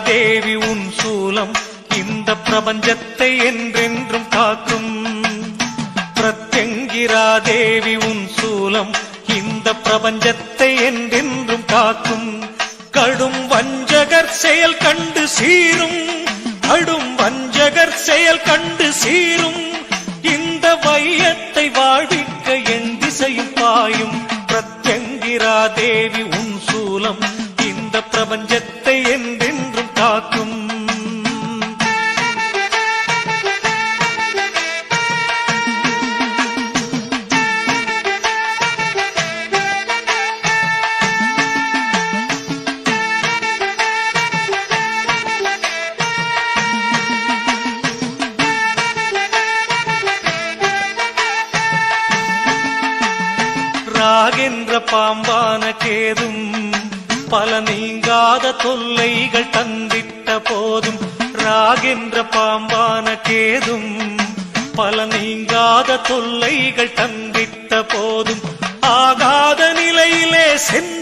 தேவி உன் சூலம் இந்த பிரபஞ்சத்தை என்றென்றும் காக்கும். பிரத்யங்கிரா தேவி உன் சூலம் இந்த பிரபஞ்சத்தை என்றென்றும் காக்கும். கடும் வஞ்சகர் செயல் கண்டு சீரும், கடும் வஞ்சகர் செயல் கண்டு சீரும். இந்த வையத்தை வாழ்விக்க என் திசையும் பாயும். பிரத்யங்கிரா தேவி உன் சூலம் இந்த பிரபஞ்சத்தை என்றென்றும் காக்கும். ராகென்ற பாம்பான கேதும் பல நீங்காத தொல்லைகள் தந்திட்ட போதும். ராகென்ற பாம்பான கேதும் பல நீங்காத தொல்லைகள் தந்திட்ட போதும். ஆகாத நிலையிலே சென்று